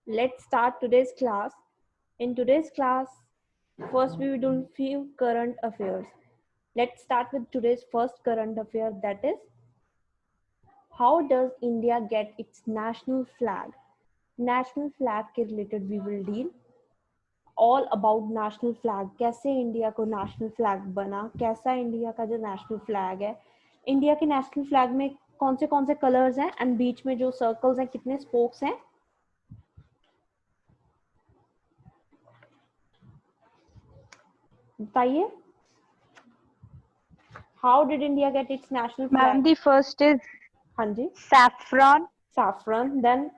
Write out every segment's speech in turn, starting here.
Let's start today's class. In today's class, first we will do few current affairs. Let's start with today's first current affair, that is, how does India get its national flag? National flag के related we will deal. All about national flag, कैसे India को national flag बना, कैसा India का जो national flag है, India के national flag में कौन से कलर्स हैं एंड बीच में जो सर्कल्स हैं कितने स्पोक्स हैं, बताइए. How did India get its national flag? Ma'am, the first is हाँ जी, saffron, saffron, then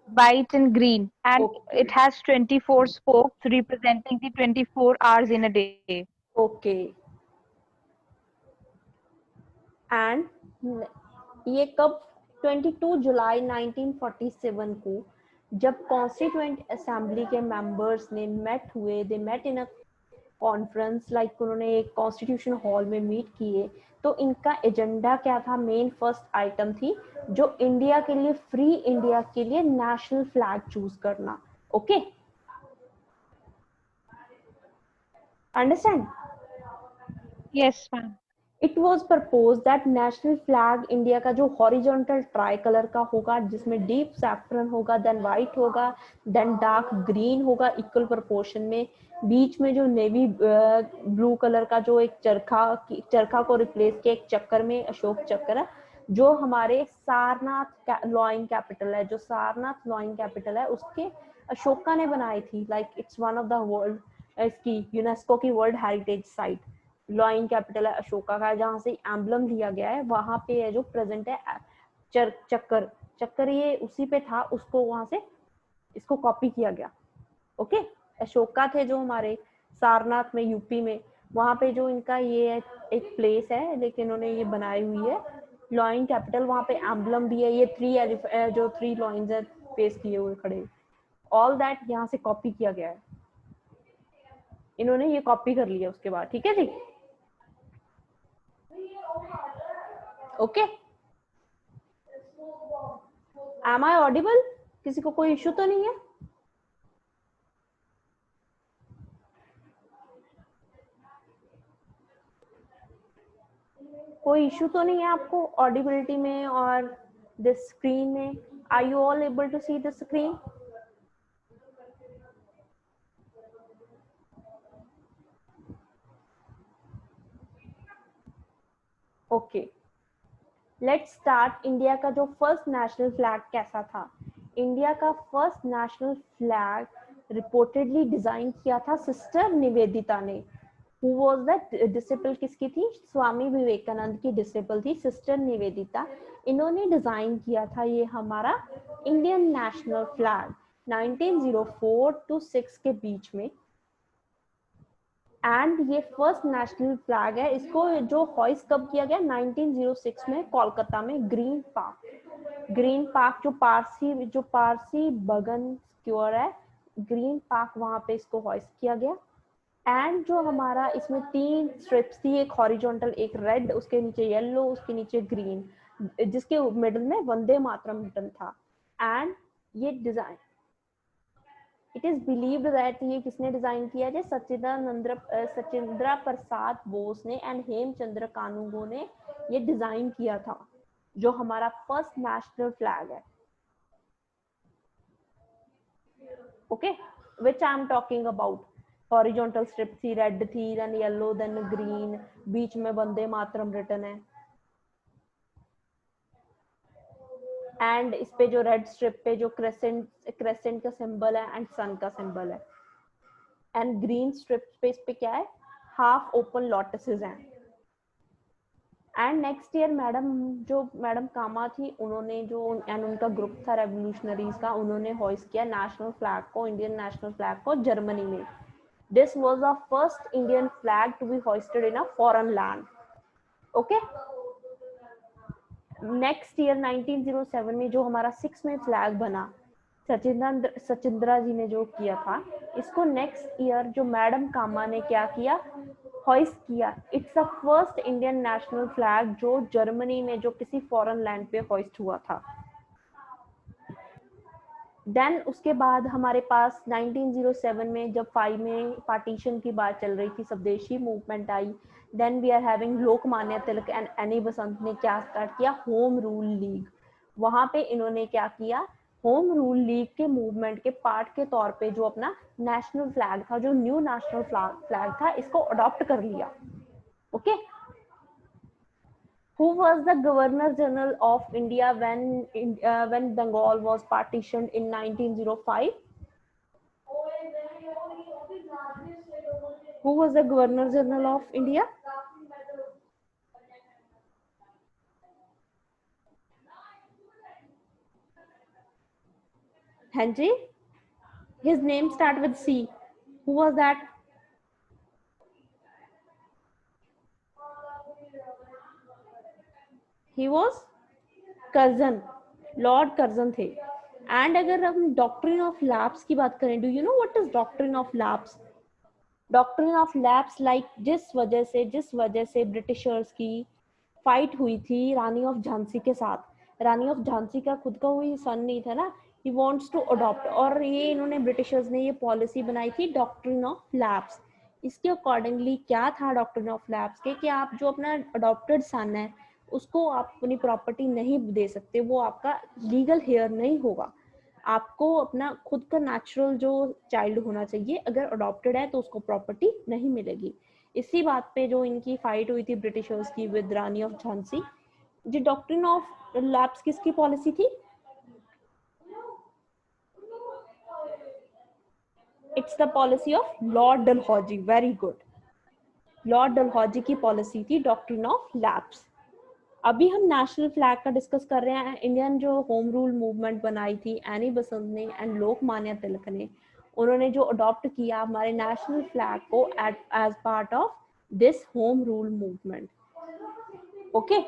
white and green, and okay, it has 24 spokes representing the 24 hours in a day. okay. And ये कब 22 जुलाई 1947 को जब constituent assembly के members ने met हुए, they met in a conference, like उन्होंने एक कॉन्स्टिट्यूशन हॉल में मीट किए, तो इनका एजेंडा क्या था? मेन फर्स्ट आइटम थी जो इंडिया के लिए, फ्री इंडिया के लिए नेशनल फ्लैग चूज करना. Okay, understand? Yes, ma'am. It was propose that national flag India का जो हॉरिजॉन्टल ट्राई कलर का होगा, जिसमें डीप सैफरन होगा, देन वाइट होगा, देन डार्क ग्रीन होगा इक्वल प्रोपोर्शन में, बीच में जो नेवी ब्लू कलर का जो एक चरखा को रिप्लेस किया एक चक्कर में, अशोक चक्कर है, जो हमारे सारनाथ लॉइंग कैपिटल है, जो सारनाथ लॉइंग कैपिटल है उसके अशोका ने बनाई थी. Like it's one of the world, इसकी यूनेस्को की world heritage site lion capital है अशोका का, जहां से एम्बलम लिया गया है, वहां पे है जो प्रेजेंट है चक्कर ये उसी पे था, उसको वहां से इसको कॉपी किया गया. ओके, अशोका थे जो हमारे सारनाथ में यूपी में, वहां पे जो इनका ये एक प्लेस है, लेकिन उन्होंने ये बनाई हुई है लॉइन कैपिटल, वहां पे एम्बलम भी है, ये जो थ्री लॉइंस है फेस किए हुए खड़े, ऑल दैट यहाँ से कॉपी किया गया है, इन्होंने ये कॉपी कर लिया उसके बाद. ठीक है जी, ओके. Am I audible? किसी को कोई इश्यू तो नहीं है? कोई इश्यू तो नहीं है आपको ऑडिबिलिटी में और दिस स्क्रीन में? Are you all able to see the screen? Okay, let's start. India का जो फर्स्ट नेशनल फ्लैग कैसा था? इंडिया का first national flag reportedly design किया था सिस्टर निवेदिता ने. Who was that डिसिपल किसकी थी? स्वामी विवेकानंद की डिसिपल थी सिस्टर निवेदिता. इन्होंने डिजाइन किया था ये हमारा इंडियन नेशनल फ्लैग 1904 to 6 के बीच में. एंड ये फर्स्ट नेशनल फ्लैग है, इसको जो हॉइस्ट कब किया गया? 1906 में कोलकाता में ग्रीन पार्क जो पारसी बगन स्क्वायर है, ग्रीन पार्क, वहां पे इसको हॉइस्ट किया गया. एंड जो हमारा इसमें 3 स्ट्रिप्स थी, एक हॉरिजॉन्टल, एक रेड, उसके नीचे येलो, उसके नीचे ग्रीन, जिसके मिडल में वंदे मातरम रिटन था. एंड ये design, it is believed that ये किसने डिजाइन किया है? सचिंद्रा प्रसाद बोस ने एंड हेमचंद्र कानूगो ने ये डिजाइन किया था, जो हमारा फर्स्ट नेशनल फ्लैग है. Okay, which I am talking about. Horizontal strip थी, रेड थी, देन येलो, देन ग्रीन, बीच में वंदे मातरम रिटन है. एंड इस पे जो रेड स्ट्रिप पे जो क्रेसेंट का सिंबल है एंड सन का सिंबल है. एंड ग्रीन स्ट्रिप पे इस पे क्या है? हाफ ओपन लोटसेस हैं. एंड नेक्स्ट ईयर मैडम कामा थी, उन्होंने जो एंड उनका ग्रुप था रेवोल्यूशनरीज का, उन्होंने हॉइस्ट किया नेशनल फ्लैग को, इंडियन नेशनल फ्लैग को जर्मनी में. This was the first Indian flag to be hoisted in a foreign land. Okay. Next year 1907 में जो हमारा 6 में फ्लैग बना, सचिंद्रा जी ने जो किया था, इसको नेक्स्ट ईयर जो मैडम कामा ने क्या किया, हॉइस्ट किया। It's the first Indian national flag जो जर्मनी में जो किसी फॉरेन लैंड पे हॉइस्ट हुआ था। देन उसके बाद हमारे पास 1907 में जब 5 में पार्टीशन की बात चल रही थी, स्वदेशी मूवमेंट आई। Then we are having Lokmanya Tilak and Annie Besant ने क्या स्टार्ट किया, होम रूल लीग। वहां पे इन्होंने क्या किया, होम रूल लीग के मूवमेंट के पार्ट के तौर पे जो अपना नेशनल फ्लैग था, जो न्यू नेशनल फ्लैग था, इसको अडॉप्ट कर लिया। Okay. Who was the Governor General of India when Bengal was partitioned in 1905? Who was the Governor General of India? Hanji? His name start with C. Who was that? He was Curzon, Lord Curzon थे। And अगर हम doctrine of lapse की बात करें, do you know what is doctrine of lapse? Doctrine of lapse like जिस वजह से Britishers की फाइट हुई थी रानी ऑफ झांसी के साथ। रानी ऑफ झांसी का खुद का कोई सन नहीं था ना, ही वांट्स टू अडॉप्ट, और ये इन्होंने ब्रिटिशर्स ने ये पॉलिसी बनाई थी डॉक्ट्रिन ऑफ लैप्स। इसके अकॉर्डिंगली क्या था डॉक्ट्रिन ऑफ लैप्स के, कि आप जो अपना अडॉप्टेड सन है उसको आप अपनी प्रॉपर्टी नहीं दे सकते, वो आपका लीगल हेयर नहीं होगा। आपको अपना खुद का नेचुरल जो चाइल्ड होना चाहिए, अगर अडॉप्टेड है तो उसको प्रॉपर्टी नहीं मिलेगी। इसी बात पे जो इनकी फाइट हुई थी ब्रिटिशर्स की विद रानी ऑफ झांसी। जी डॉक्ट्रिन ऑफ लैप्स किसकी पॉलिसी थी? It's the policy of Lord Dalhousie. Very good, Lord Dalhousie की पॉलिसी थी डॉक्ट्रिन ऑफ लैप्स। अभी हम नेशनल फ्लैग का डिस्कस कर रहे हैं। इंडियन जो होम रूल मूवमेंट बनाई थी एनी बसंत ने एंड लोकमान्य तिलक ने, उन्होंने जो अडॉप्ट किया हमारे नेशनल फ्लैग को as part of this home rule movement. Okay.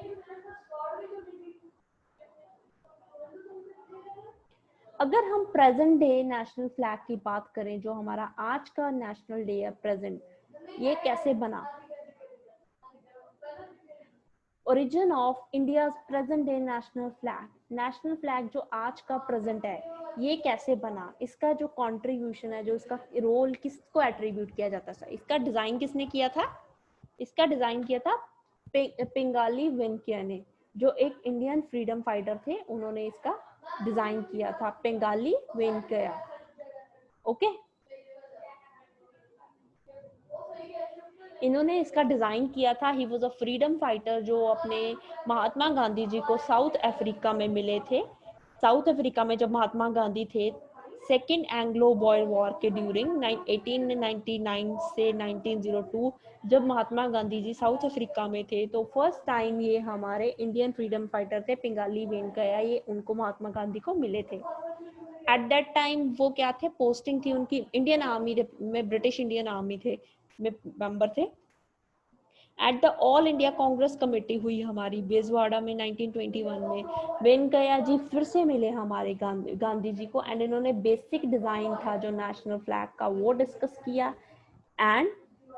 अगर हम प्रेजेंट डे नेशनल फ्लैग की बात करें, जो हमारा आज का नेशनल डे है प्रेजेंट, ये कैसे बना? Origin of India present day national flag जो आज का प्रेजेंट है, ये कैसे बना? इसका जो कंट्रीब्यूशन है, जो इसका रोल किसको एट्रीब्यूट किया जाता है? इसका डिजाइन किसने किया था? इसका डिजाइन किया था पिंगाली वेंकैया ने, जो एक इंडियन फ्रीडम फाइटर थे, उन्होंने इसका डिजाइन किया था, पिंगाली वेंकैया। ओके। इन्होंने इसका डिजाइन किया था। He was a freedom fighter जो अपने महात्मा गांधी जी को साउथ अफ्रीका में मिले थे। साउथ अफ्रीका में जब महात्मा गांधी थे सेकेंड एंग्लो बॉयर वॉर के ड्यूरिंग 1899 से 1902, जब महात्मा गांधी जी साउथ अफ्रीका में थे, तो फर्स्ट टाइम ये हमारे इंडियन फ्रीडम फाइटर थे पिंगाली वेंकैया, ये उनको महात्मा गांधी को मिले थे। एट दैट टाइम वो क्या थे, पोस्टिंग थी उनकी इंडियन आर्मी में, ब्रिटिश इंडियन आर्मी थे में मेंबर थे। At the all India Congress committee हुई हमारी बेजवाड़ा में 1921 में, वेंकैया जी फिर से मिले हमारे गांधी जी को, एंड इन्होंने बेसिक डिजाइन था जो नेशनल फ्लैग का वो डिस्कस किया। एंड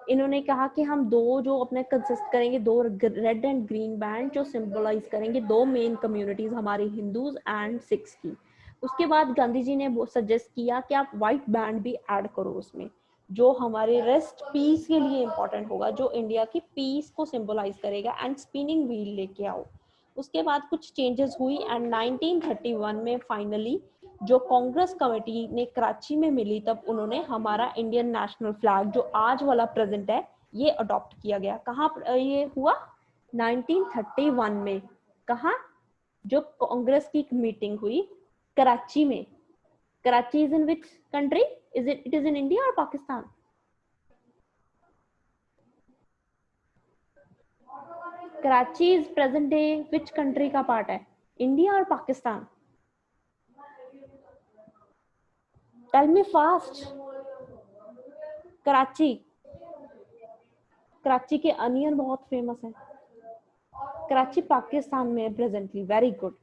इन्होंने कहा कि हम दो जो अपने कंसिस्ट करेंगे, दो रेड एंड ग्रीन बैंड जो सिंबलाइज करेंगे दो मेन कम्युनिटीज हमारी हिंदूज एंड सिख्स की। उसके बाद गांधी जी ने सजेस्ट किया कि आप व्हाइट बैंड भी ऐड करो उसमें, जो हमारे रेस्ट पीस के लिए इंपॉर्टेंट होगा, जो इंडिया की पीस को सिंबलाइज करेगा, एंड स्पिनिंग व्हील लेके आओ। उसके बाद कुछ चेंजेस हुई एंड 1931 में फाइनली जो कांग्रेस कमेटी ने कराची में मिली, तब उन्होंने हमारा इंडियन नेशनल फ्लैग जो आज वाला प्रेजेंट है ये अडॉप्ट किया गया। कहाँ ये हुआ? 1931 में। कहाँ? जो कांग्रेस की मीटिंग हुई कराची में। Karachi is in which country? It is in India और Pakistan? Karachi is present day which country का पार्ट है, इंडिया और Pakistan? Tell me fast. Karachi, Karachi के अनियन बहुत फेमस है। कराची पाकिस्तान में प्रेजेंटली। Very good.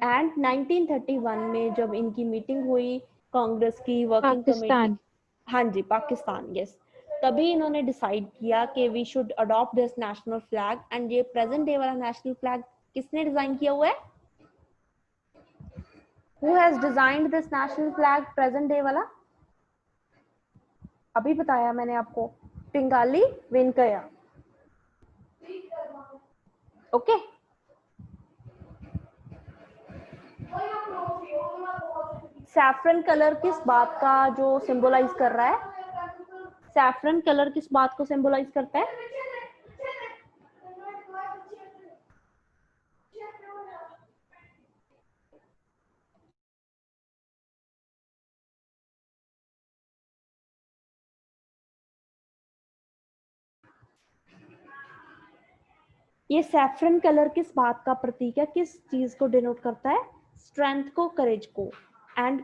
एंड 1931 में जब इनकी मीटिंग हुई कांग्रेस की वर्किंग कमेटी, पाकिस्तान। हाँ जी पाकिस्तान, यस। तभी इन्होंने डिसाइड किया कि we should adopt this national flag. And ये प्रेजेंट डे वाला नेशनल फ्लैग किसने डिजाइन किया हुआ है? Who has designed this national flag present day वाला? अभी बताया मैंने आपको, Pingali Venkayya. Okay, saffron colour किस बात का जो सिंबलाइज कर रहा है? सैफरन कलर किस बात को सिंबलाइज करता है? ये सैफरन कलर किस बात का प्रतीक है, किस चीज को डिनोट करता है? स्ट्रेंथ को, करेज को। एंड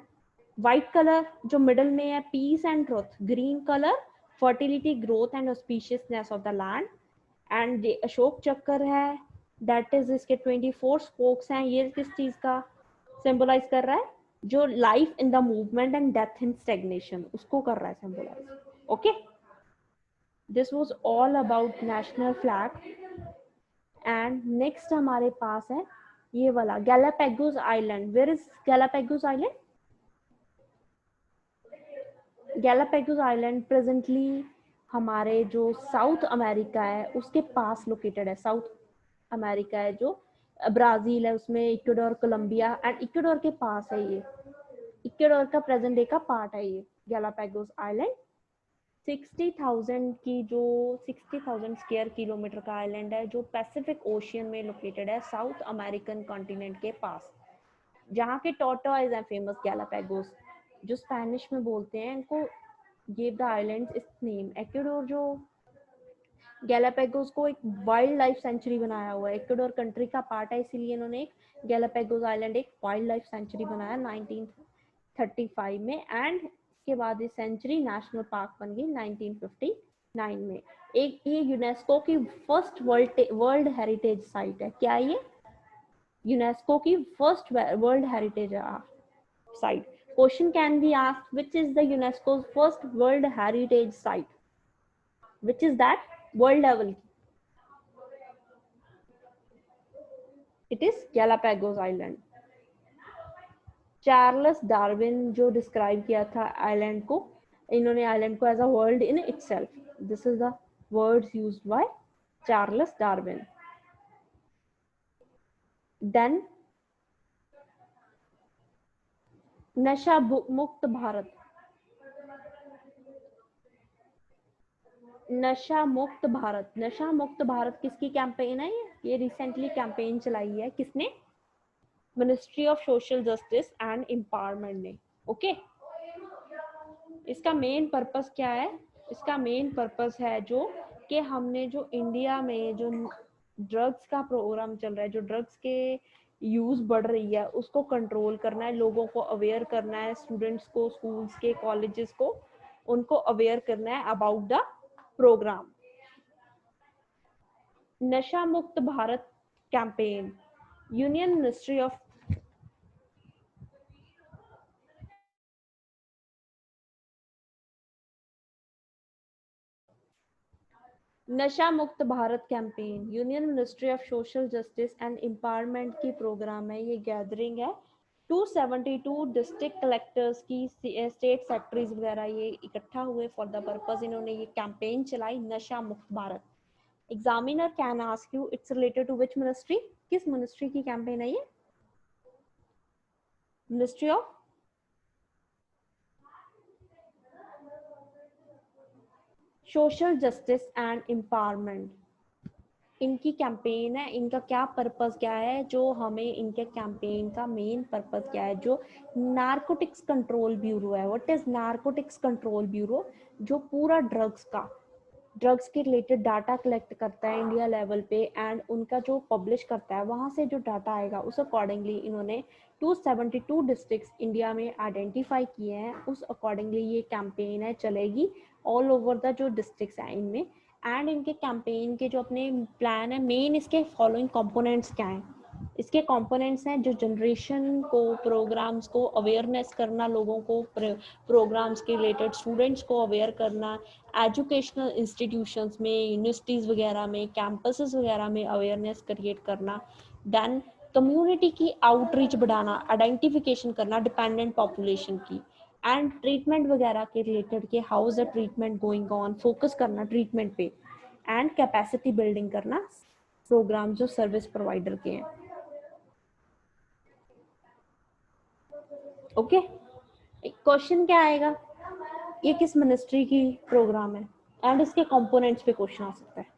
व्हाइट कलर जो मिडल में है, peace and truth. Green colour fertility, growth and auspiciousness of the land. And ये अशोक चक्र है, दैट इज इसके 24 स्पोक्स हैं। ये किस चीज का सिंबलाइज कर रहा है? जो life in the movement and death in stagnation, उसको कर रहा है symbolise. Okay, this was all about national flag. And next हमारे पास है ये वाला Galapagos island. Where is Galapagos island? Galapagos island presently हमारे जो साउथ अमेरिका है उसके पास लोकेटेड है। साउथ अमेरिका है जो ब्राजील है, उसमें इक्वाडोर, कोलंबिया एंड इक्वाडोर के पास है ये। इक्वाडोर का प्रेजेंट डे का पार्ट है ये गैलापागोस आइलैंड। 60,000 की जो 60,000 स्क्वायर किलोमीटर का आइलैंड है जो पैसिफिक ओशियन में लोकेटेड है, साउथ अमेरिकन कॉन्टिनेंट के पास। जहाँ के टॉर्टोइज हैं फेमस गैलापागोस, जो स्पेनिश में बोलते हैं, इनको give the islands it's name. Ecuador जो गैलापागोस को एक वाइल्ड लाइफ सेंचुरी बनाया हुआ है, इक्वाडोर कंट्री का पार्ट है, इसीलिए इन्होंने एक गैलापागोस आइलैंड एक वाइल्ड लाइफ सेंचुरी बनाया 1935 में। एंड इसके बाद ये सेंचुरी नेशनल पार्क बन गई 1959 में। एक ये यूनेस्को की फर्स्ट वर्ल्ड हेरिटेज साइट है। क्या ये? यूनेस्को की first world heritage site. Question can be asked, which is the UNESCO's first world heritage site? Which is that? World level की। It is Galapagos island. Charles Darwin जो describe किया था island को, इन्होंने आइलैंड को as a world in itself. This is the words used by Charles Darwin. Then Nasha Mukt Bharat. नशा मुक्त भारत, नशा मुक्त भारत किसकी कैंपेन है? ये रिसेंटली कैंपेन चलाई है किसने? Ministry of social justice and empowerment ने। ओके, इसका मेन पर्पस क्या है? इसका मेन पर्पस है जो कि हमने जो इंडिया में जो ड्रग्स का प्रोग्राम चल रहा है, जो ड्रग्स के यूज बढ़ रही है, उसको कंट्रोल करना है, लोगों को अवेयर करना है, स्टूडेंट्स को, स्कूल्स के, कॉलेजेस को, उनको अवेयर करना है about the programme. Nasha Mukt Bharat campaign, union ministry of Nasha Mukt Bharat campaign union ministry of social justice and empowerment की प्रोग्राम है। ये गैदरिंग है 272 डिस्ट्रिक्ट कलेक्टर्स की, स्टेट सेक्रेटरीज वगैरह ये इकट्ठा हुए फॉर द पर्पस। इन्होंने ये कैंपेन चलाई Nasha Mukt Bharat. Examiner can ask you it's related to which ministry? किस मिनिस्ट्री की कैंपेन है ये? Ministry of social justice and empowerment, इनकी कैंपेन है। इनका क्या पर्पस क्या है? जो हमें इनके कैंपेन का मेन पर्पस क्या है? जो नारकोटिक्स कंट्रोल ब्यूरो है, what is narcotics control bureau? जो पूरा ड्रग्स के रिलेटेड डाटा कलेक्ट करता है इंडिया लेवल पे, एंड उनका जो पब्लिश करता है, वहाँ से जो डाटा आएगा उस अकॉर्डिंगली इन्होंने 272 डिस्ट्रिक्ट्स इंडिया में आइडेंटिफाई किए हैं। उस अकॉर्डिंगली ये कैंपेन है, चलेगी ऑल ओवर द जो डिस्ट्रिक्ट्स हैं इनमें। एंड इनके कैंपेन के जो अपने प्लान है, मेन इसके फॉलोइंग कंपोनेंट्स क्या हैं? इसके कंपोनेंट्स हैं जो जनरेशन को, प्रोग्राम्स को अवेयरनेस करना, लोगों को प्रोग्राम्स के रिलेटेड स्टूडेंट्स को अवेयर करना, एजुकेशनल इंस्टीट्यूशंस में, यूनिवर्सिटीज़ वगैरह में, कैंपसेस वगैरह में अवेयरनेस क्रिएट करना, देन कम्युनिटी की आउटरीच बढ़ाना, आइडेंटिफिकेशन करना डिपेंडेंट पॉपुलेशन की, एंड ट्रीटमेंट वगैरह के रिलेटेड के how is the treatment going on, focus करना ट्रीटमेंट पे, एंड कैपेसिटी बिल्डिंग करना प्रोग्राम जो सर्विस प्रोवाइडर के हैं। ओके, क्वेश्चन क्या आएगा, ये किस मिनिस्ट्री की प्रोग्राम है, एंड इसके कंपोनेंट्स पे क्वेश्चन आ सकता है।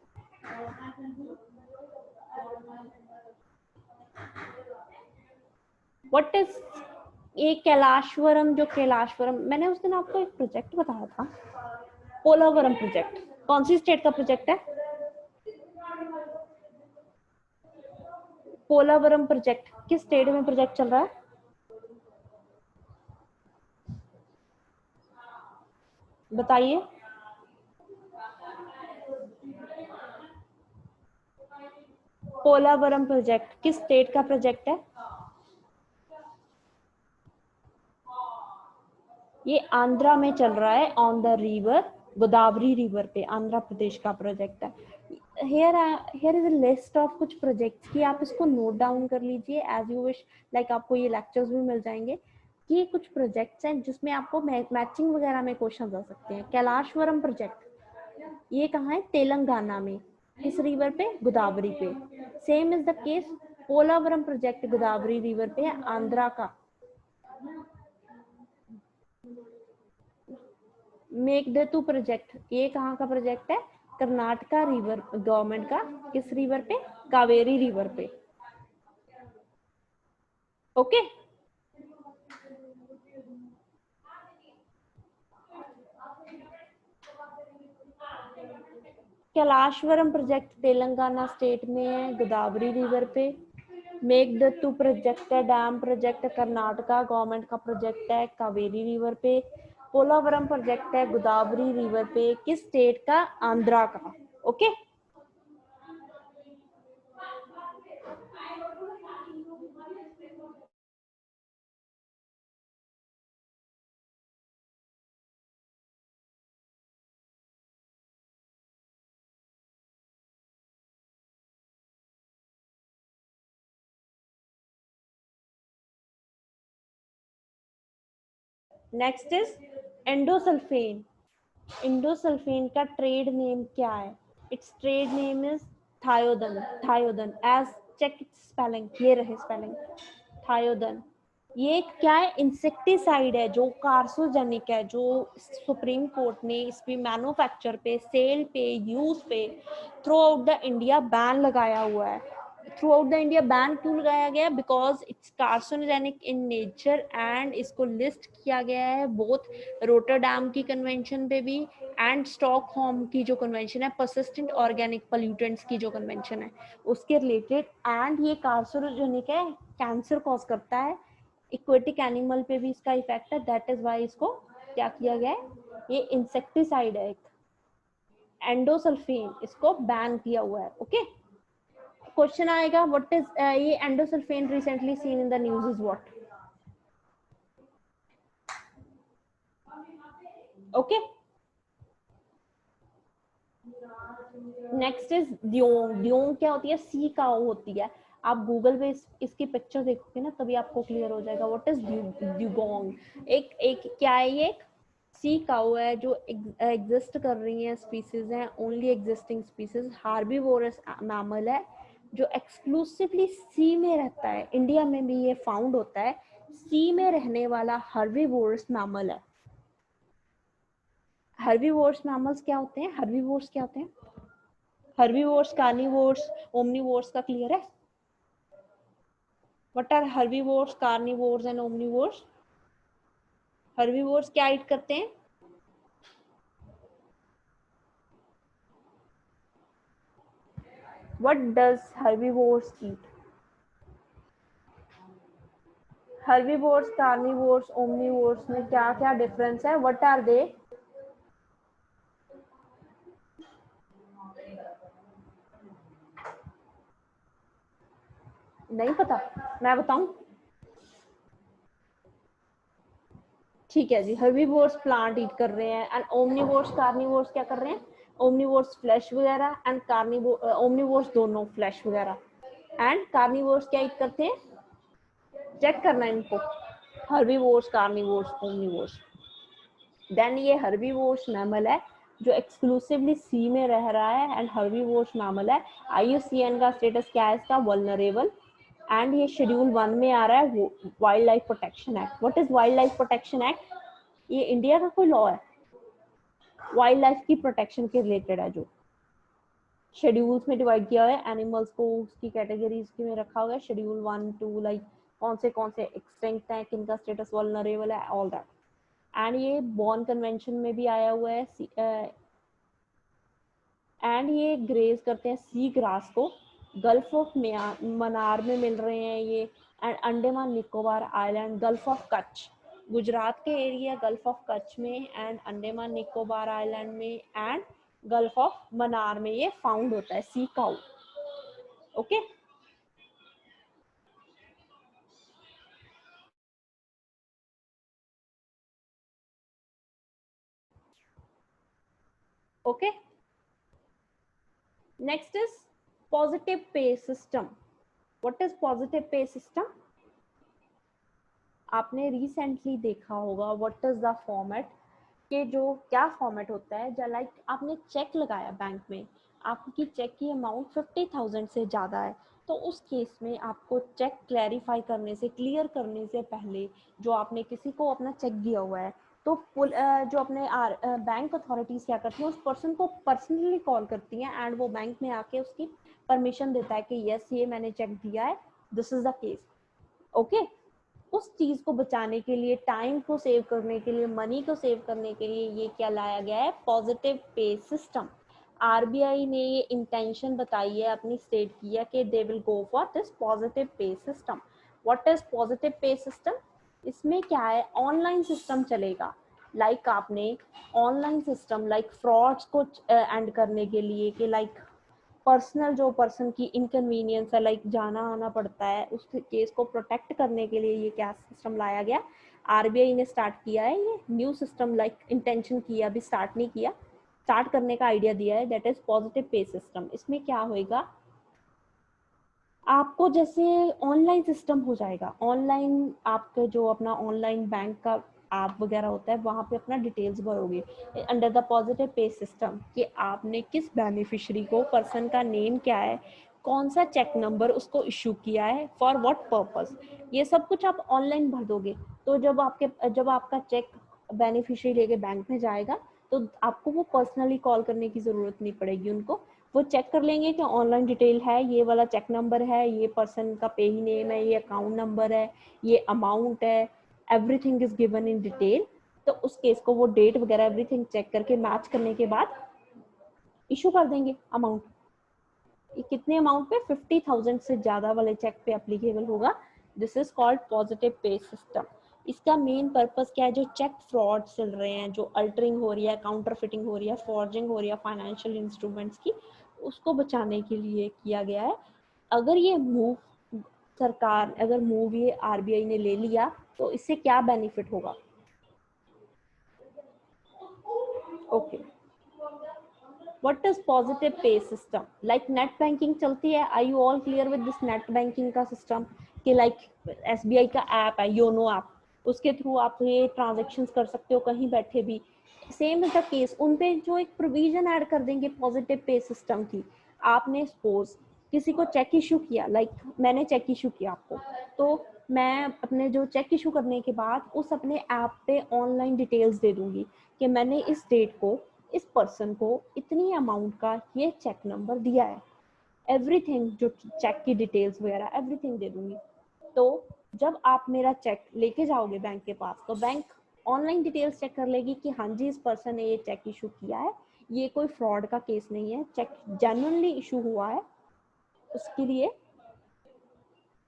व्हाट इज ये कैलाशवरम, जो कैलाशवरम मैंने उस दिन आपको एक प्रोजेक्ट बताया था, पोलावरम प्रोजेक्ट, कौन सी स्टेट का प्रोजेक्ट है? पोलावरम प्रोजेक्ट किस स्टेट में प्रोजेक्ट चल रहा है? बताइए। पोलावरम प्रोजेक्ट किस स्टेट का प्रोजेक्ट है? ये आंध्रा में चल रहा है, on the river Godavari river पे, आंध्र प्रदेश का प्रोजेक्ट है। Here is a list of कुछ प्रोजेक्ट्स की, आप इसको नोट डाउन कर लीजिए एज यू विश, लाइक आपको ये लेक्चर्स भी मिल जाएंगे कि ये कुछ प्रोजेक्ट्स हैं जिसमें आपको मैचिंग वगैरह में क्वेश्चन आ सकते हैं। कैलाशवरम प्रोजेक्ट ये कहाँ है? तेलंगाना में, किस रिवर पे? गोदावरी पे। Same is the case Polavaram project Godavari river पे है, आंध्रा का। मेघदूतम प्रोजेक्ट ये कहाँ का प्रोजेक्ट है? कर्नाटका रिवर गवर्नमेंट का, किस रिवर पे? कावेरी रिवर पे। ओके, कैलाशवरम प्रोजेक्ट तेलंगाना स्टेट में है, गोदावरी रिवर पे। मेघदूतम प्रोजेक्ट है, डैम प्रोजेक्ट, कर्नाटका गवर्नमेंट का प्रोजेक्ट है, कावेरी रिवर पे। पोलावरम प्रोजेक्ट है गोदावरी रिवर पे, किस स्टेट का? आंध्रा का। Okay, next is endosulfan. Endosulfan का ट्रेड नेम क्या है? Its trade name is Thiodan. Thiodan as check spelling, ये रहे स्पेलिंग थायोडन। ये क्या है? इंसेक्टिसाइड है जो कार्सोजेनिक है, जो सुप्रीम कोर्ट ने इस पे मैन्युफैक्चर पे, सेल पे, यूज पे through out the India ban लगाया हुआ है। Through out the India ban क्यों लगाया गया? Because it's carcinogenic in nature, and इसको लिस्ट किया गया है बोथ रोटरडैम की कन्वेंशन पे भी एंड स्टॉकहोम की जो कन्वेंशन है, परसिस्टेंट ऑर्गेनिक पोल्यूटेंट्स की जो कन्वेंशन है उसके रिलेटेड। एंड ये कार्सिनोजेनिक है, कैंसर कॉज करता है, इक्वेटिक एनिमल पे भी इसका इफेक्ट है, दैट इज वाई इसको क्या किया गया है, ये इंसेक्टिसाइड है एक, एंडोसल्फेन, इसको बैन किया हुआ है। ओके, क्वेश्चन आएगा व्हाट इज ये endosulfan recently seen in the news is what? Okay, next is dugong. Dugong क्या होती है? सी काऊ होती है। आप गूगल पे इसकी पिक्चर देखोगे ना तभी आपको क्लियर हो जाएगा व्हाट इज ड्यूगोंग। एक एक क्या है ये? एक सी काऊ है जो एग्जिस्ट कर रही है, स्पीसीज है, only existing species, herbivores mammal है जो एक्सक्लूसिवली सी में रहता है। इंडिया में भी ये फाउंड होता है, सी में रहने वाला हार्बीवोरस मैमल है। हर्बीवोर्स मैमल्स क्या होते हैं? हर्बीवोर्स क्या होते हैं? हर्बीवोर्स, कार्निवोर्स, ओमनिवोर्स का क्लियर है? What are herbivores, carnivores and omnivores? Herbivores क्या ईट करते हैं? What does herbivores eat? Herbivores, carnivores, omnivores में क्या क्या डिफरेंस है? What are they? नहीं पता, मैं बताऊं? ठीक है जी, हर्बीवोर्स प्लांट ईट कर रहे हैं एंड ओमनिवोर्स कार्निवोर्स क्या कर रहे हैं? ओमनिवोर्स फ्लैश वगैरह एंड कार्निवोर ओमनिवोर्स दोनों फ्लैश वगैरह, एंड कार्निवोर्स क्या ईट करते हैं? चेक करना है इनको, हर्बीवोर्स कार्निवोर्स ओमनिवोर्स। देन ये हर्बीवोर्स मैमल है जो एक्सक्लूसिवली सी में रह रहा है एंड हर्बीवोर्स मैमल है। IUCN का स्टेटस क्या है इसका? वल्नरेबल। एंड ये शेड्यूल 1 में आ रहा है wild life protection act. What is wild life protection act? ये इंडिया का कोई लॉ है, वाइल्ड लाइफ की प्रोटेक्शन के रिलेटेड है, जो शेड्यूल्स में डिवाइड किया हुआ है, एनिमल्स को उसकी कैटेगरीज में रखा हुआ है, शेड्यूल 1 2, लाइक कौन से एक्सटिंक्ट हैं, किनका स्टेटस वल्नरेबल है, ऑल दैट। एंड ये बॉर्न कन्वेंशन में भी आया हुआ है। एंड ये ग्रेज करते हैं सी ग्रास को, गल्फ ऑफ मनार में मिल रहे हैं ये, and Andaman Nicobar island, gulf of Kutch, Gujarat के एरिया गल्फ ऑफ कच्छ में एंड अंडमान निकोबार आइलैंड में एंड गल्फ ऑफ मनार में ये फाउंड होता है sea cow. Okay, okay. Next is positive pay system. What is positive pay system? आपने रिसेंटली देखा होगा व्हाट इज द फॉर्मेट, कि जो क्या फॉर्मेट होता है, जो लाइक आपने चेक लगाया बैंक में, आपकी चेक की अमाउंट 50,000 से ज़्यादा है, तो उस केस में आपको चेक क्लैरिफाई करने से, क्लियर करने से पहले, जो आपने किसी को अपना चेक दिया हुआ है, तो जो अपने बैंक अथॉरिटीज़ क्या करती हैं, उस पर्सन को पर्सनली कॉल करती हैं एंड वो बैंक में आके उसकी परमिशन देता है कि यस ये मैंने चेक दिया है, this is the case. Okay, उस चीज को बचाने के लिए, टाइम को सेव करने के लिए, मनी को सेव करने के लिए ये क्या लाया गया है? Positive pay system. RBI ने ये इंटेंशन बताई है, अपनी स्टेट की है कि they will go for this positive pay system. What is positive pay system? इसमें क्या है, ऑनलाइन सिस्टम चलेगा। लाइक आपने ऑनलाइन सिस्टम, लाइक फ्रॉड्स को एंड करने के लिए, कि लाइक पर्सनल जो पर्सन की इनकन्वीनियंस है, लाइक जाना आना पड़ता है, उस केस को प्रोटेक्ट करने के लिए ये क्या सिस्टम लाया गया? RBI ने स्टार्ट किया है ये न्यू सिस्टम, लाइक इंटेंशन किया, अभी स्टार्ट नहीं किया, स्टार्ट करने का आइडिया दिया है, that is positive pay system. इसमें क्या होएगा, आपको जैसे ऑनलाइन सिस्टम हो जाएगा, ऑनलाइन आपका जो अपना ऑनलाइन बैंक का ऐप वगैरह होता है, वहाँ पे अपना details भरोगे under the positive pay system, कि आपने किस बेनिफिशियरी को, पर्सन का नेम क्या है, कौन सा चेक नंबर उसको इशू किया है, फॉर व्हाट पर्पस, ये सब कुछ आप ऑनलाइन भर दोगे। तो जब आपका चेक बेनिफिशियरी लेके बैंक में जाएगा, तो आपको वो पर्सनली कॉल करने की जरूरत नहीं पड़ेगी उनको, वो चेक कर लेंगे कि ऑनलाइन डिटेल है, ये वाला चेक नंबर है, ये पर्सन का पेही नेम है, ये अकाउंट नंबर है, ये अमाउंट है, everything is given in detail. तो उस केस को वो डेट वगैरह एवरीथिंग चेक करके मैच करने के बाद इशू कर देंगे अमाउंट। ये कितने अमाउंट पे? 50,000 से ज्यादा वाले चेक पे एप्लीकेबल होगा। This is called positive pay system. इसका मेन पर्पस क्या है? जो चेक फ्रॉड चल रहे हैं, जो अल्टरिंग हो रही है, काउंटर फिटिंग हो रही है, फॉर्जिंग हो रही है फाइनेंशियल इंस्ट्रूमेंट्स की, उसको बचाने के लिए किया गया है। अगर ये मूव सरकार, अगर मूव ये RBI ने ले लिया, तो इससे क्या बेनिफिट होगा? Okay, what is positive pay system? Like net banking चलती है, I you all clear with this net banking का सिस्टम? कि लाइक SBI का ऐप है, योनो ऐप, उसके थ्रू आप ये ट्रांजेक्शन कर सकते हो कहीं बैठे भी। सेम इज द केस, उन पे जो एक प्रोविजन ऐड कर देंगे पॉजिटिव पे सिस्टम की। आपने सपोज किसी को चेक इशू किया, लाइक मैंने चेक इशू किया आपको, तो मैं अपने जो चेक इशू करने के बाद उस अपने ऐप पे ऑनलाइन डिटेल्स दे दूंगी कि मैंने इस डेट को इस पर्सन को इतनी अमाउंट का ये चेक नंबर दिया है, एवरीथिंग, जो चेक की डिटेल्स वगैरह एवरीथिंग दे दूंगी। तो जब आप मेरा चेक लेके जाओगे बैंक के पास, तो बैंक ऑनलाइन डिटेल्स चेक कर लेगी कि हाँ जी इस पर्सन ने ये चेक इशू किया है, ये कोई फ्रॉड का केस नहीं है, चेक जेन्युइनली इशू हुआ है उसके लिए,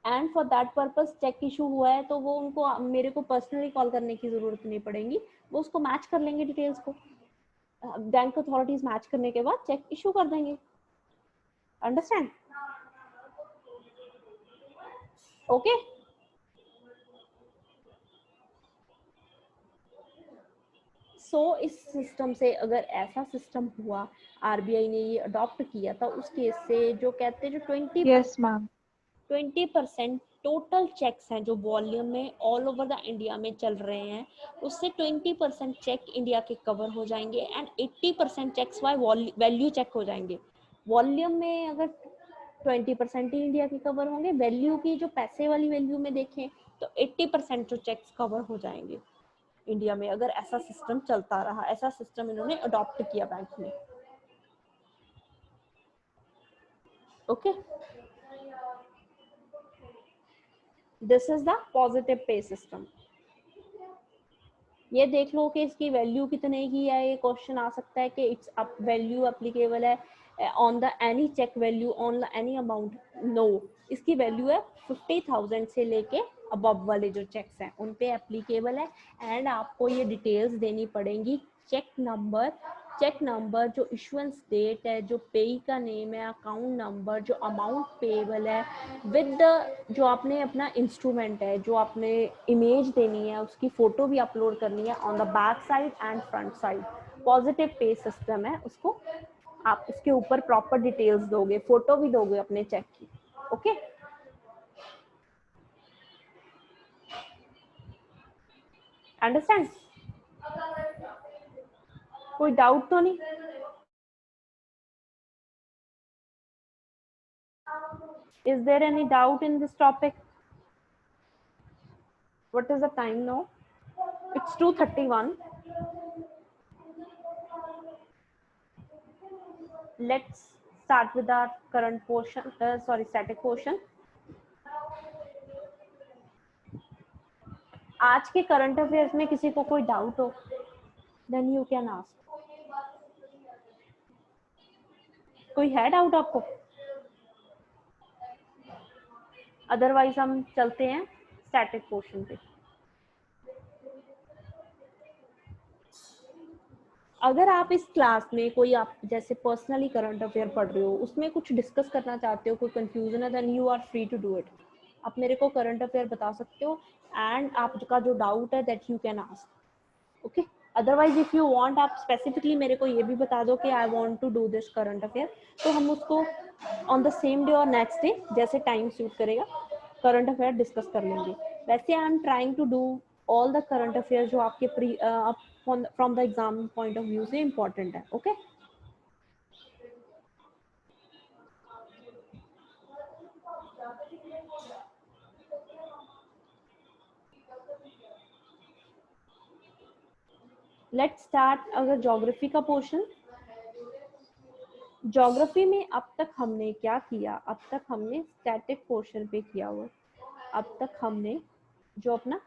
and for that purpose cheque issue हुआ है, तो वो उनको मेरे को पर्सनली कॉल करने की जरूरत नहीं पड़ेगी, वो उसको मैच कर लेंगे डिटेल्स को, बैंक अथॉरिटीज मैच करने के बाद चेक इशू कर देंगे। अंडरस्टैंड? ओके। सो इस सिस्टम से अगर ऐसा सिस्टम हुआ, आरबीआई ने ये अडॉप्ट किया था, उस केस से जो कहते हैं जो Yes, ma'am. 20% टोटल चेक्स हैं जो वॉल्यूम में ऑल ओवर द इंडिया में चल रहे हैं, उससे 20% चेक इंडिया के कवर हो जाएंगे and 80% cheques by value cheque हो जाएंगे। वॉल्यूम में अगर 20% ही इंडिया के कवर होंगे, वैल्यू की जो पैसे वाली वैल्यू में देखें तो 80% जो चेक्स कवर हो जाएंगे इंडिया में, अगर ऐसा सिस्टम चलता रहा। ऐसा सिस्टम इन्होंने अडॉप्ट किया बैंक में। Okay, this is the positive pay system. ये देख लो कि इसकी वैल्यू कितने की है, ये क्वेश्चन आ सकता है कि इट्स अप वैल्यू एप्लीकेबल है on the any cheque value on the any amount. No, इसकी वैल्यू है 50,000 से लेके अबव वाले जो चेक्स हैं उन पे एप्लीकेबल है। एंड आपको ये डिटेल्स देनी पड़ेंगी, चेक नंबर, जो इशुएंस डेट है, जो पेई का नेम है, अकाउंट नंबर, जो अमाउंट पेएबल है, विद जो आपने अपना इंस्ट्रूमेंट है, जो आपने इमेज देनी है उसकी फोटो भी अपलोड करनी है on the back side and front side. Positive pay system है, उसको आप उसके ऊपर प्रॉपर डिटेल्स दोगे, फोटो भी दोगे अपने चेक की। Okay, understand? कोई डाउट तो नहीं? Is there any doubt in this topic? What is the time now? It's 2:31. Let's start with our current portion, static portion. आज के करंट अफेयर्स में किसी को कोई डाउट हो, देन यू कैन आस्क। कोई है डाउट आपको? अदरवाइज हम चलते हैं स्टैटिक पोर्शन पे। अगर आप इस क्लास में कोई आप जैसे पर्सनली करंट अफेयर पढ़ रहे हो, उसमें कुछ डिस्कस करना चाहते हो, कोई कंफ्यूजन है, then you are free to do it. आप मेरे को करंट अफेयर बता सकते हो एंड आपका जो डाउट है that you can ask. Okay, otherwise if you want, आप स्पेसिफिकली मेरे को ये भी बता दो कि I want to do this current affair, तो हम उसको ऑन द सेम डे और नेक्स्ट डे जैसे टाइम सूट करेगा करंट अफेयर डिस्कस कर लेंगे। वैसे I am trying to do all the current affair जो आपके from the exam point of view से इम्पोर्टेंट है। Okay, let's start. अगर ज्योग्राफी का पोर्शन, ज्योग्राफी में अब तक हमने क्या किया, अब तक हमने स्टैटिक पोर्शन पे किया हुआ, अब तक हमने जो अपना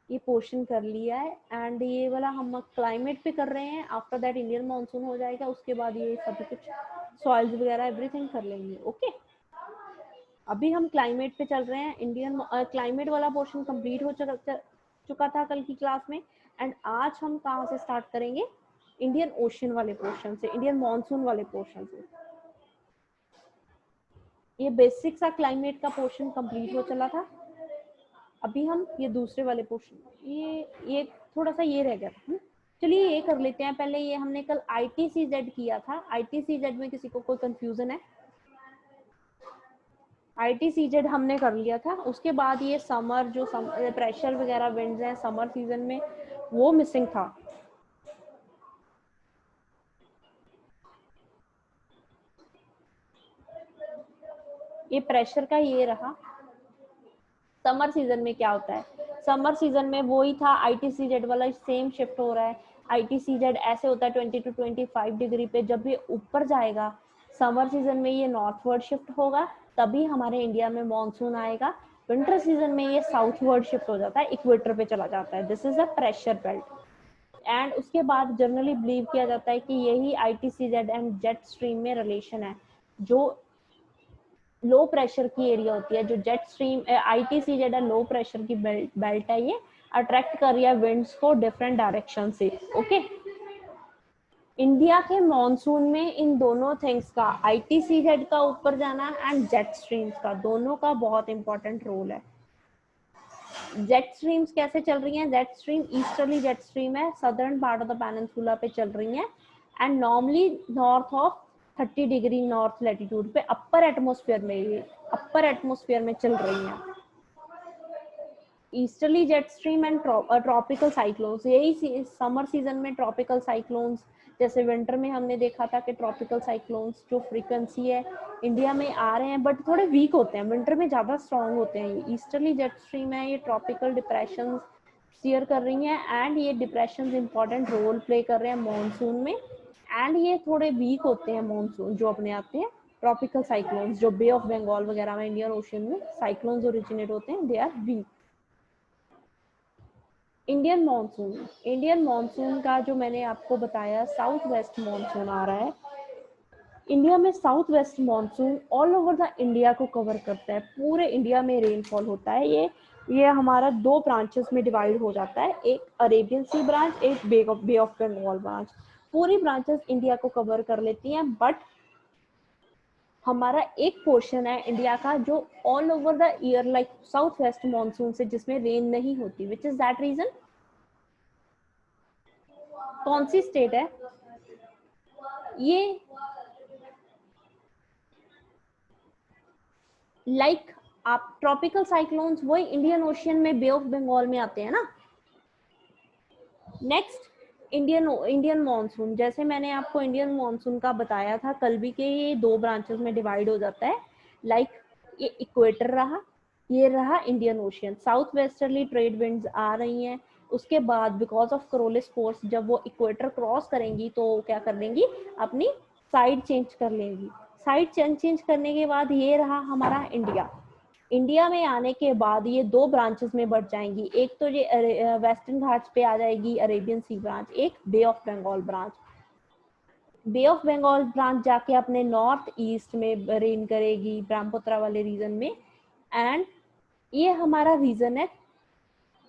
ये पोर्शन कर लिया है एंड ये वाला हम क्लाइमेट पे कर रहे हैं। आफ्टर दैट इंडियन मानसून हो जाएगा, उसके बाद ये सभी कुछ सॉइल्स वगैरह एवरीथिंग कर लेंगे। ओके, अभी हम क्लाइमेट पे चल रहे हैं। इंडियन क्लाइमेट वाला पोर्शन कंप्लीट हो चुका था कल की क्लास में एंड आज हम कहाँ से स्टार्ट करेंगे? इंडियन ओशन वाले पोर्शन से, इंडियन मानसून वाले पोर्शन से। ये बेसिक सा क्लाइमेट का पोर्शन कंप्लीट हो चला था, अभी हम ये दूसरे वाले पोर्शन, ये थोड़ा सा ये रह गया था। चलिए ये कर लेते हैं पहले। ये हमने कल ITCZ किया था, ITCZ में किसी को कोई कंफ्यूजन है? ITCZ हमने कर लिया था। उसके बाद ये समर, जो प्रेशर वगैरह विंड्स हैं समर सीजन में, वो मिसिंग था। ये प्रेशर का ये रहा। समर सीजन में क्या होता है? समर सीजन में वही था, ITCZ वाला सेम शिफ्ट हो रहा है। ITCZ ऐसे होता है 20 to 25 डिग्री पे। जब ये ऊपर जाएगा समर सीजन में, ये नॉर्थवर्ड शिफ्ट होगा, तभी हमारे इंडिया में मॉनसून आएगा। विंटर सीजन में ये साउथवर्ड शिफ्ट हो जाता है, इक्वेटर पे चला जाता है। This is a pressure belt. And उसके बाद जनरली बिलीव किया जाता है कि यही ITCZ एंड जेट स्ट्रीम में रिलेशन है। जो लो प्रेशर की एरिया होती है, जो जेट स्ट्रीम ITCZ है, लो प्रेशर की बेल्ट है, ये अट्रैक्ट कर रही है विंड्स को डिफरेंट डायरेक्शन से। ओके, इंडिया के मॉनसून में इन दोनों थिंग्स का, ITCZ का ऊपर जाना एंड जेट स्ट्रीम्स का, दोनों का बहुत इंपॉर्टेंट रोल है। जेट स्ट्रीम्स कैसे चल रही हैं? Jet stream easterly jet stream है, southern part of the peninsula पे चल रही हैं and normally north of 30 degree north latitude पे अपर एटमॉस्फेयर में, ये अपर एटमॉस्फेयर में चल रही हैं। Easterly jet stream and tropical cyclones, यही समर सीजन में ट्रॉपिकल साइक्लोन्स, जैसे विंटर में हमने देखा था कि ट्रॉपिकल साइक्लोन्स जो फ्रीक्वेंसी है इंडिया में आ रहे हैं बट थोड़े वीक होते हैं, विंटर में ज़्यादा स्ट्रॉन्ग होते हैं। ये ईस्टर्ली जेट स्ट्रीम है, ये ट्रॉपिकल डिप्रेशन स्टीयर कर रही हैं एंड ये डिप्रेशन इंपॉर्टेंट रोल प्ले कर रहे हैं मानसून में एंड ये थोड़े वीक होते हैं मानसून जो अपने आते हैं। ट्रॉपिकल साइक्लोन्स जो बे ऑफ बंगाल वगैरह में, इंडियन ओशन में साइक्लोन्स ओरिजिनेट होते हैं, they are weak. Indian monsoon का जो मैंने आपको बताया, साउथ वेस्ट मानसून आ रहा है इंडिया में। South west monsoon all over the India को कवर करता है, पूरे इंडिया में रेनफॉल होता है। ये हमारा दो ब्रांचेस में डिवाइड हो जाता है, एक अरेबियन सी ब्रांच, एक बे ऑफ बंगाल ब्रांच। पूरी ब्रांचेस इंडिया को कवर कर लेती हैं बट हमारा एक पोर्शन है इंडिया का जो all over the year like south west monsoon से, जिसमें रेन नहीं होती, विच इज दैट रीजन। कौन सी स्टेट है ये? लाइक आप ट्रॉपिकल साइक्लोन्स वही इंडियन ओशियन में, बे ऑफ बंगाल में आते हैं ना। नेक्स्ट इंडियन मानसून, जैसे मैंने आपको इंडियन मानसून का बताया था कल भी कि ये दो ब्रांचेस में डिवाइड हो जाता है। लाइक ये इक्वेटर रहा, ये रहा Indian ocean. South westerly trade winds आ रही हैं, उसके बाद बिकॉज ऑफ कोरोलिस फोर्स जब वो इक्वेटर क्रॉस करेंगी तो क्या कर लेंगी, अपनी साइड चेंज कर लेंगी। साइड चेंज करने के बाद ये रहा हमारा इंडिया। इंडिया में आने के बाद ये दो ब्रांचेस में बढ़ जाएंगी, एक तो ये वेस्टर्न घाट्स पे आ जाएगी अरेबियन सी ब्रांच, एक bay of Bengal branch. Bay of Bengal branch जाके अपने नॉर्थ ईस्ट में रेन करेगी, ब्रह्मपुत्र वाले रीजन में। एंड ये हमारा रीजन है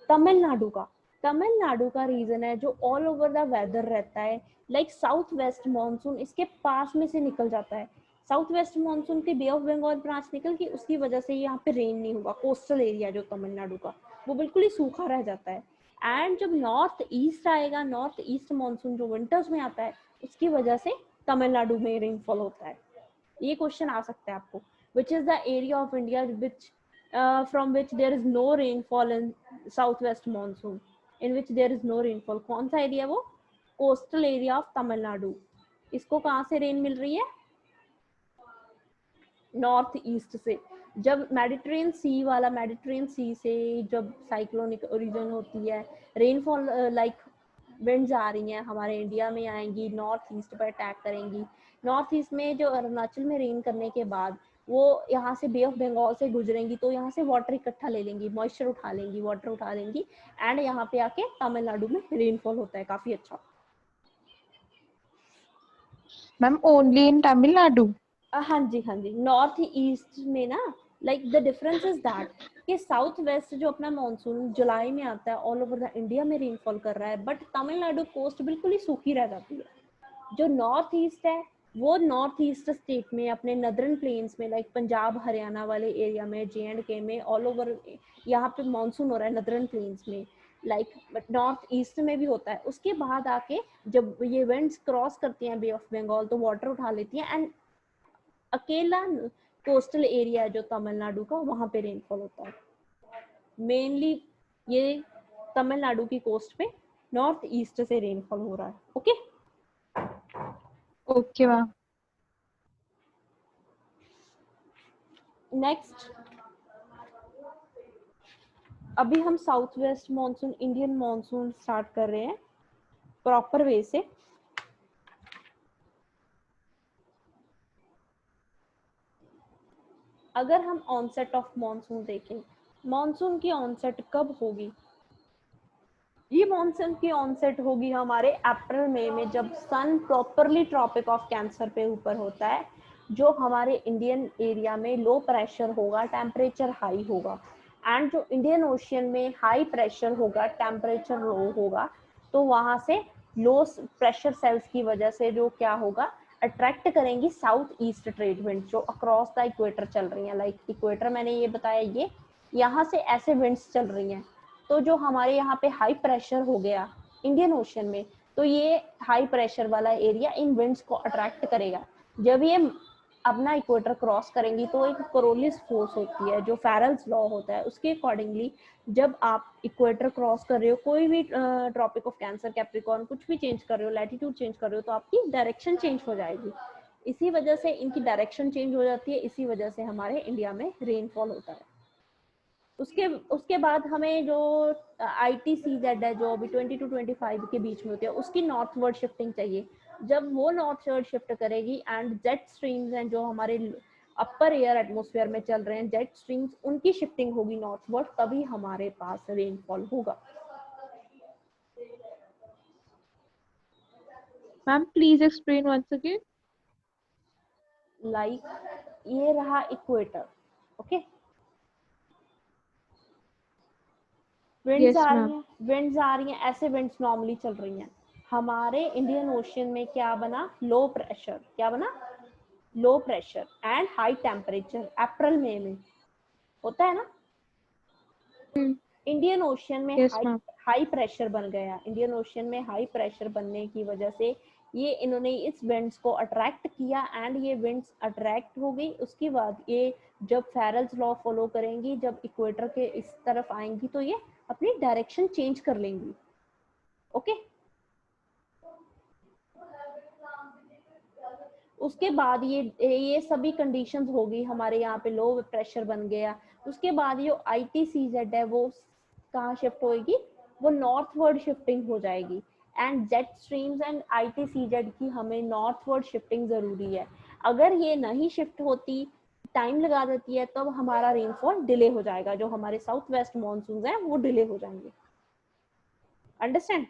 तमिलनाडु का। तमिलनाडु का रीजन है जो ऑल ओवर द वेदर रहता है। लाइक साउथ वेस्ट मानसून इसके पास में से निकल जाता है। साउथ वेस्ट मानसून के बे ऑफ बंगाल ब्रांच निकल की, उसकी वजह से यहाँ पे रेन नहीं होगा। कोस्टल एरिया जो तमिलनाडु का वो बिल्कुल ही सूखा रह जाता है। एंड जब नॉर्थ ईस्ट आएगा, नॉर्थ ईस्ट मानसून जो विंटर्स में आता है, उसकी वजह से तमिलनाडु में रेनफॉल होता है। ये क्वेश्चन आ सकता है आपको, which is the area of India which from which there is no rainfall in southwest monsoon, in which there is no rainfall। कौन सा एरिया वो? Coastal area of Tamil Nadu. इसको कहाँ से रेन मिल रही है? नॉर्थ ईस्ट से। जब मेडिटेरियन सी से जब साइक्लोनिक ओरिजिन होती है, रेनफॉल लाइक विंड्स आ रही हैं हमारे इंडिया में, आएंगी नॉर्थ ईस्ट पर अटैक करेंगी। नॉर्थ ईस्ट में जो अरुणाचल में रेन करने के बाद वो यहाँ से बे ऑफ बंगाल से गुजरेंगी तो यहाँ से वाटर इकट्ठा ले लेंगी, मॉइस्चर उठा लेंगी, वाटर उठा लेंगी एंड यहाँ पे आके तमिलनाडु में रेनफॉल होता है काफी अच्छा। Ma'am only in Tamil Nadu? हाँ जी, हाँ जी, नॉर्थ ईस्ट में ना। Like the difference is that कि साउथ वेस्ट जो अपना मानसून जुलाई में आता है, ऑल ओवर द इंडिया में रेनफॉल कर रहा है, बट तमिलनाडु कोस्ट बिल्कुल ही सूखी रह जाती है। जो नॉर्थ ईस्ट है वो नॉर्थ ईस्ट स्टेट में अपने नदर्न प्लेन्स में, लाइक पंजाब हरियाणा वाले एरिया में, JNK में, ऑल ओवर यहाँ पे मानसून हो रहा है नदर्न प्लेन्स में। लाइक नॉर्थ ईस्ट में भी होता है। उसके बाद आके जब ये विंड्स क्रॉस करती हैं बे ऑफ बंगाल तो वाटर उठा लेती हैं एंड अकेला कोस्टल एरिया है जो तमिलनाडु का, वहां पे रेनफॉल होता है। मेनली ये तमिलनाडु की कोस्ट पे नॉर्थ ईस्ट से रेनफॉल हो रहा है। Okay okay ma'am. नेक्स्ट, अभी हम south west monsoon, Indian monsoon start कर रहे हैं प्रॉपर वे से। अगर हम ऑनसेट ऑफ मानसून देखें, मानसून की ऑनसेट कब होगी? ये मानसून की ऑनसेट होगी हमारे अप्रैल मई में, जब सन प्रॉपरली ट्रॉपिक ऑफ कैंसर पे ऊपर होता है, जो हमारे इंडियन एरिया में लो प्रेशर होगा, टेम्परेचर हाई होगा एंड जो इंडियन ओशियन में हाई प्रेशर होगा, टेम्परेचर लो होगा, तो वहां से लो प्रेशर सेल्स की वजह से जो क्या होगा, अट्रैक्ट करेंगी साउथ ईस्ट ट्रेड विंड जो अक्रॉस द इक्वेटर चल रही हैं। लाइक इक्वेटर मैंने ये बताया, ये यहाँ से ऐसे विंड्स चल रही हैं, तो जो हमारे यहाँ पे हाई प्रेशर हो गया इंडियन ओशन में, तो ये हाई प्रेशर वाला एरिया इन विंड्स को अट्रैक्ट करेगा। जब ये अपना इक्वेटर क्रॉस करेंगी तो एक कोरोलिस फोर्स होती है जो फेरल्स लॉ होता है, उसके अकॉर्डिंगली जब आप इक्वेटर क्रॉस कर रहे हो, कोई भी ट्रॉपिक ऑफ कैंसर, कैप्रिकॉर्न, कुछ भी चेंज कर रहे हो, लैटिट्यूड चेंज कर रहे हो, तो आपकी डायरेक्शन चेंज हो जाएगी। इसी वजह से इनकी डायरेक्शन चेंज हो जाती है, इसी वजह से हमारे इंडिया में रेनफॉल होता है। उसके उसके बाद हमें जो ITCZ है जो अभी 20 to 25 के बीच में होती है, उसकी नॉर्थवर्ड शिफ्टिंग चाहिए। जब वो नॉर्थवर्ड शिफ्ट करेगी एंड जेट स्ट्रीम्स हैं जो हमारे अपर एयर एटमॉस्फेयर में चल रहे हैं, जेट स्ट्रीम्स, उनकी शिफ्टिंग होगी नॉर्थवर्ड, तभी हमारे पास रेनफॉल होगा। Ma'am please explain once again. Like ये रहा इक्वेटर, ओके, विंड्स यस आ रही मैम। हैं, विंड्स आ रही हैं, ऐसे विंड्स नॉर्मली चल रही हैं। हमारे इंडियन ओशन में क्या बना, लो प्रेशर, क्या बना, low pressure and high temperature, अप्रैल मई में होता है ना। इंडियन ओशन में yes hi ma'am. High pressure बन गया। इंडियन ओशन में हाई प्रेशर बनने की वजह से ये इन्होंने इस विंड्स को अट्रैक्ट किया एंड ये विंड्स अट्रैक्ट हो गई। उसके बाद ये जब फेरल्स लॉ फॉलो करेंगी, जब इक्वेटर के इस तरफ आएंगी, तो ये अपनी डायरेक्शन चेंज कर लेंगी। ओके, उसके बाद ये सभी कंडीशंस होगी, हमारे यहाँ पे लो प्रेशर बन गया। उसके बाद ये ITCZ है वो कहाँ शिफ्ट होएगी, वो नॉर्थवर्ड शिफ्टिंग हो जाएगी। And jet streams and ITCZ की हमें नॉर्थवर्ड शिफ्टिंग जरूरी है। अगर ये नहीं शिफ्ट होती, टाइम लगा देती है, तब हमारा रेनफॉल डिले हो जाएगा, जो हमारे साउथ वेस्ट मानसून है वो डिले हो जाएंगे। अंडरस्टैंड?